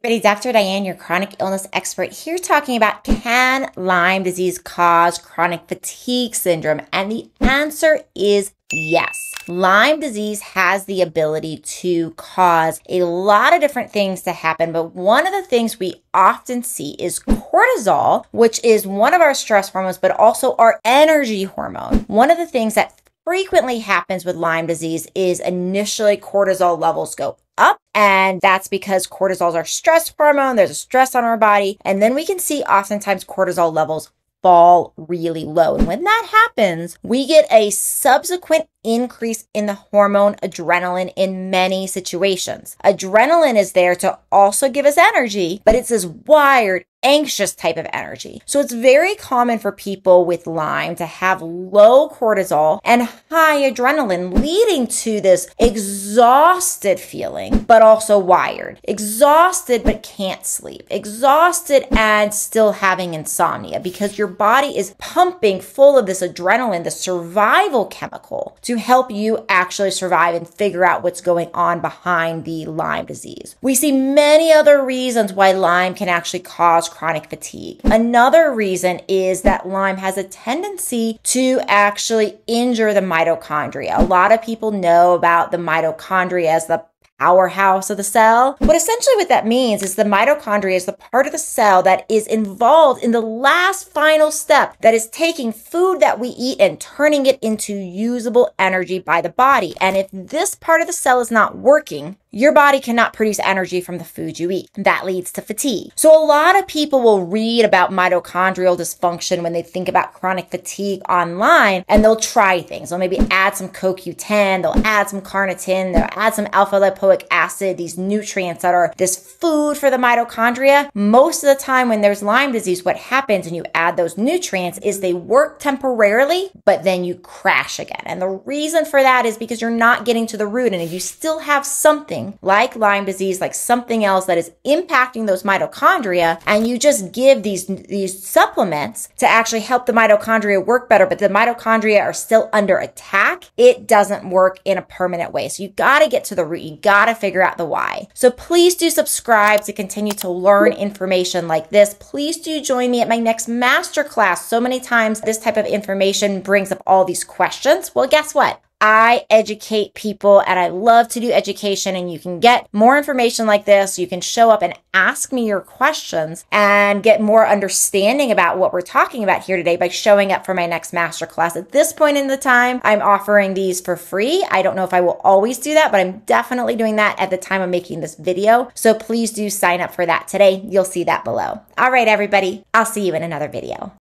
Everybody, Dr. Diane, your chronic illness expert, here talking about, can Lyme disease cause chronic fatigue syndrome? And the answer is yes. Lyme disease has the ability to cause a lot of different things to happen, but one of the things we often see is cortisol, which is one of our stress hormones, but also our energy hormone. One of the things that frequently happens with Lyme disease is initially cortisol levels go up, and that's because cortisol is our stress hormone. There's a stress on our body, and then we can see oftentimes cortisol levels fall really low. And when that happens, we get a subsequent increase in the hormone adrenaline in many situations. Adrenaline is there to also give us energy, but it's this wired, anxious type of energy. So it's very common for people with Lyme to have low cortisol and high adrenaline, leading to this exhausted feeling, but also wired. Exhausted, but can't sleep. Exhausted and still having insomnia because your body is pumping full of this adrenaline, the survival chemical, to help you actually survive and figure out what's going on behind the Lyme disease. We see many other reasons why Lyme can actually cause chronic fatigue. Another reason is that Lyme has a tendency to actually injure the mitochondria. A lot of people know about the mitochondria as the powerhouse of the cell. But essentially what that means is the mitochondria is the part of the cell that is involved in the last final step, that is taking food that we eat and turning it into usable energy by the body. And if this part of the cell is not working, your body cannot produce energy from the food you eat. That leads to fatigue. So a lot of people will read about mitochondrial dysfunction when they think about chronic fatigue online, and they'll try things. They'll maybe add some CoQ10, they'll add some carnitine, they'll add some alpha-lipoic acid, these nutrients that are this food for the mitochondria. Most of the time when there's Lyme disease, what happens when you add those nutrients is they work temporarily, but then you crash again. And the reason for that is because you're not getting to the root. And if you still have something like Lyme disease, like something else that is impacting those mitochondria, and you just give these supplements to actually help the mitochondria work better, but the mitochondria are still under attack, it doesn't work in a permanent way. So you got to get to the root. You got to figure out the why. So please do subscribe to continue to learn information like this. Please do join me at my next masterclass. So many times this type of information brings up all these questions. Well, guess what? I educate people and I love to do education, and you can get more information like this. You can show up and ask me your questions and get more understanding about what we're talking about here today by showing up for my next masterclass. At this point in the time, I'm offering these for free. I don't know if I will always do that, but I'm definitely doing that at the time of making this video. So please do sign up for that today. You'll see that below. All right, everybody, I'll see you in another video.